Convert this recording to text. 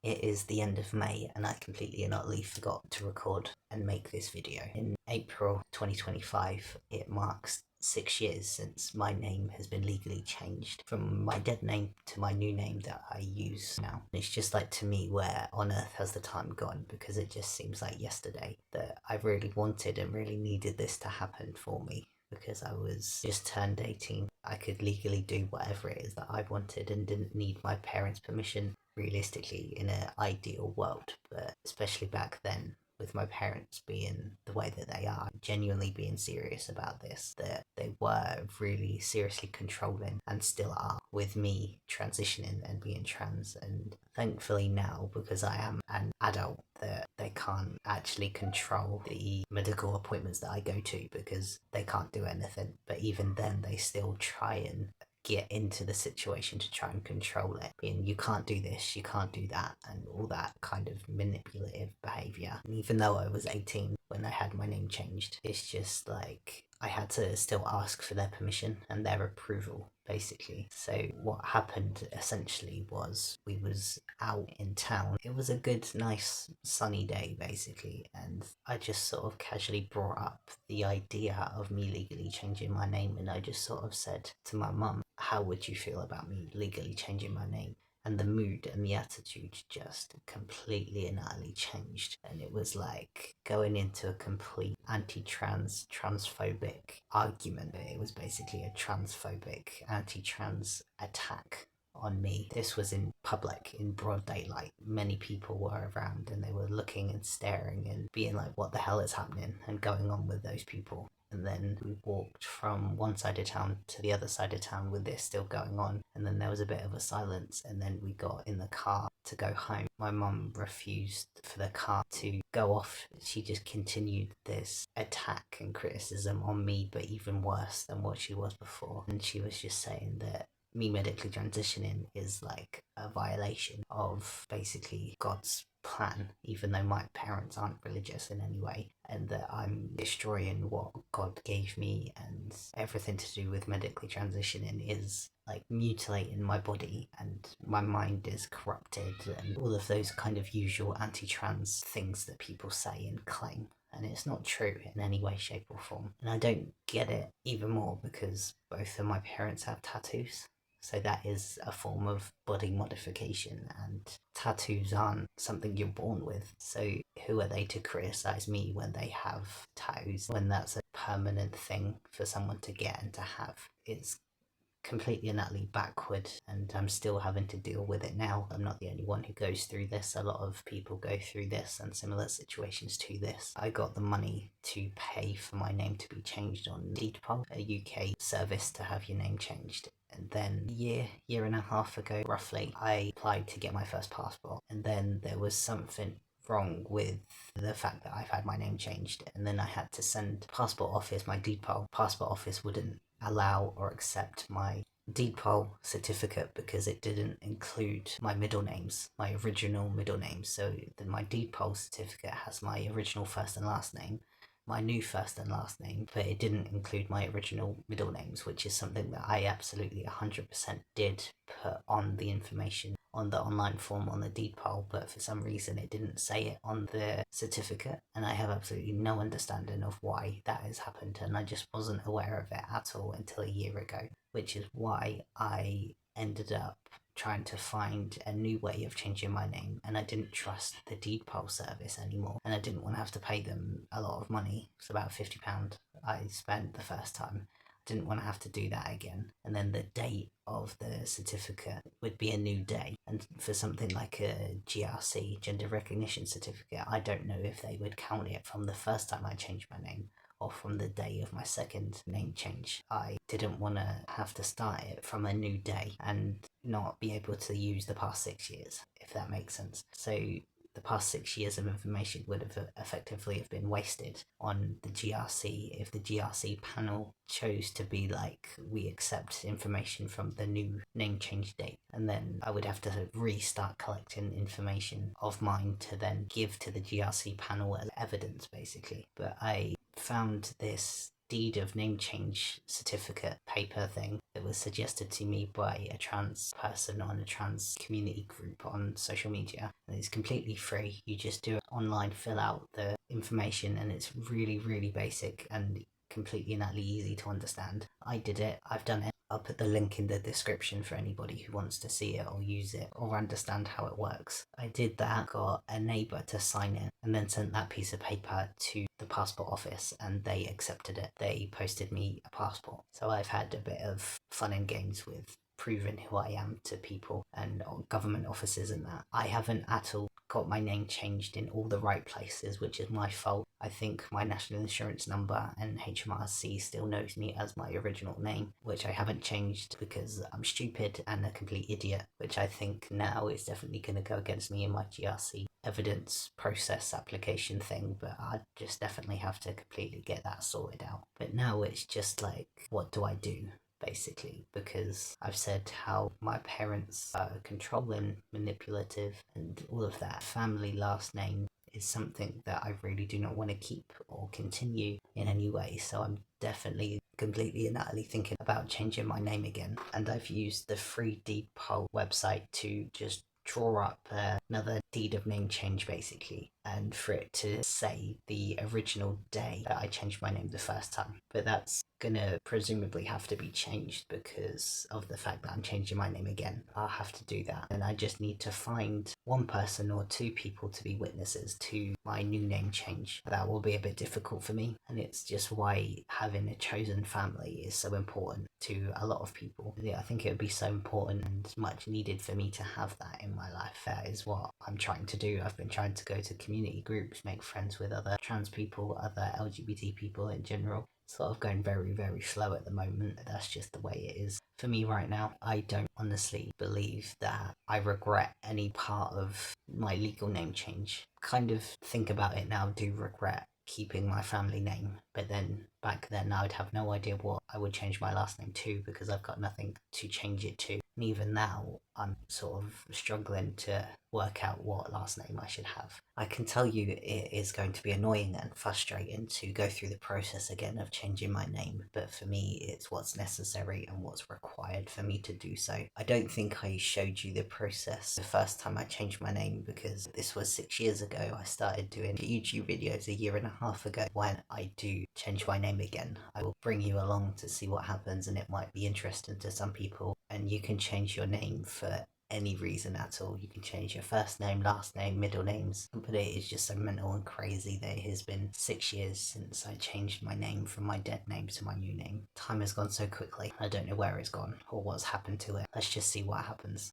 It is the end of May and I completely and utterly forgot to record and make this video. In April 2025, it marks 6 years since my name has been legally changed from my dead name to my new name that I use now. It's just like, to me, where on earth has the time gone, because it just seems like yesterday that I really wanted and really needed this to happen for me. Because I was just turned 18, I could legally do whatever it is that I wanted and didn't need my parents' permission, realistically, in an ideal world. But especially back then, with my parents being the way that they are, genuinely being serious about this, that they were really seriously controlling and still are with me transitioning and being trans. And thankfully now, because I am an adult, that they can't actually control the medical appointments that I go to, because they can't do anything. But even then, they still try and get into the situation to try and control it, being you can't do this, you can't do that, and all that kind of manipulative behaviour. And even though I was 18 when I had my name changed, it's just like I had to still ask for their permission and their approval, basically. So what happened essentially was, we was out in town. It was a good, nice, sunny day, basically, and I just sort of casually brought up the idea of me legally changing my name, and I just sort of said to my mum, how would you feel about me legally changing my name? And the mood and the attitude just completely and utterly changed. And it was like going into a complete anti-trans, transphobic argument. It was basically a transphobic, anti-trans attack on me. This was in public, in broad daylight. Many people were around and they were looking and staring and being like, what the hell is happening, and going on with those people. And then we walked from one side of town to the other side of town with this still going on. And then there was a bit of a silence, and then we got in the car to go home. My mum refused for the car to go off. She just continued this attack and criticism on me, but even worse than what she was before. And she was just saying that me medically transitioning is like a violation of basically God's plan, even though my parents aren't religious in any way, and that I'm destroying what God gave me, and everything to do with medically transitioning is like mutilating my body, and my mind is corrupted, and all of those kind of usual anti-trans things that people say and claim. And it's not true in any way, shape or form. And I don't get it even more because both of my parents have tattoos. So that is a form of body modification, and tattoos aren't something you're born with. So who are they to criticize me when they have tattoos, when that's a permanent thing for someone to get and to have? It's completely and utterly backward, and I'm still having to deal with it now. I'm not the only one who goes through this. A lot of people go through this and similar situations to this. I got the money to pay for my name to be changed on Deedpoll, a UK service to have your name changed. And then a year and a half ago, roughly, I applied to get my first passport. And then there was something wrong with the fact that I've had my name changed. And then I had to send passport office my Deedpoll. Passport office wouldn't allow or accept my Deedpoll certificate because it didn't include my middle names, my original middle names. So my Deedpoll certificate has my original first and last name, my new first and last name, but it didn't include my original middle names, which is something that I absolutely 100% did put on the information on the online form on the Deedpoll, but for some reason it didn't say it on the certificate, and I have absolutely no understanding of why that has happened, and I just wasn't aware of it at all until a year ago, which is why I ended up trying to find a new way of changing my name, and I didn't trust the Deedpoll service anymore, and I didn't want to have to pay them a lot of money. It's about £50 I spent the first time. I didn't want to have to do that again. And then the date of the certificate would be a new day, and for something like a GRC, gender recognition certificate, I don't know if they would count it from the first time I changed my name or from the day of my second name change. I didn't want to have to start it from a new day and not be able to use the past 6 years, if that makes sense. So the past 6 years of information would have effectively have been wasted on the GRC if the GRC panel chose to be like, we accept information from the new name change date, and then I would have to restart collecting information of mine to then give to the GRC panel as evidence, basically. But I found this deed of name change certificate paper thing that was suggested to me by a trans person on a trans community group on social media. And it's completely free. You just do it online, fill out the information, and it's really, really basic and completely and utterly easy to understand. I did it. I've done it. I'll put the link in the description for anybody who wants to see it or use it or understand how it works. I did that, got a neighbour to sign it, and then sent that piece of paper to the passport office, and they accepted it. They posted me a passport. So I've had a bit of fun and games with proving who I am to people and government offices and that. I haven't at all got my name changed in all the right places, which is my fault. I think my national insurance number and HMRC still knows me as my original name, which I haven't changed because I'm stupid and a complete idiot, which I think now is definitely going to go against me in my GRC evidence process application thing, but I just definitely have to completely get that sorted out. But now it's just like, what do I do? Basically, because I've said how my parents are controlling, manipulative, and all of that. Family last name is something that I really do not want to keep or continue in any way, so I'm definitely completely and utterly thinking about changing my name again. And I've used the free deed poll website to just draw up another deed of name change basically, and for it to say the original day that I changed my name the first time. But that's gonna presumably have to be changed because of the fact that I'm changing my name again. I'll have to do that, and I just need to find one person or two people to be witnesses to my new name change. That will be a bit difficult for me, and it's just why having a chosen family is so important to a lot of people. Yeah, I think it would be so important and much needed for me to have that in my life. That is what I'm trying to do. I've been trying to go to community groups, make friends with other trans people, other LGBT people in general. Sort of going very, very slow at the moment. That's just the way it is for me right now. I don't honestly believe that I regret any part of my legal name change. Kind of think about it now, do regret keeping my family name, but then back then I would have no idea what I would change my last name to because I've got nothing to change it to. And even now, I'm sort of struggling to work out what last name I should have. I can tell you it is going to be annoying and frustrating to go through the process again of changing my name, but for me, it's what's necessary and what's required for me to do so. I don't think I showed you the process the first time I changed my name because this was 6 years ago. I started doing YouTube videos a year and a half ago. When I do change my name again, I will bring you along to see what happens, and it might be interesting to some people. And you can change your name for any reason at all. You can change your first name, last name, middle names, but it is just so mental and crazy that it has been 6 years since I changed my name from my dead name to my new name. Time has gone so quickly. I don't know where it's gone or what's happened to it. Let's just see what happens.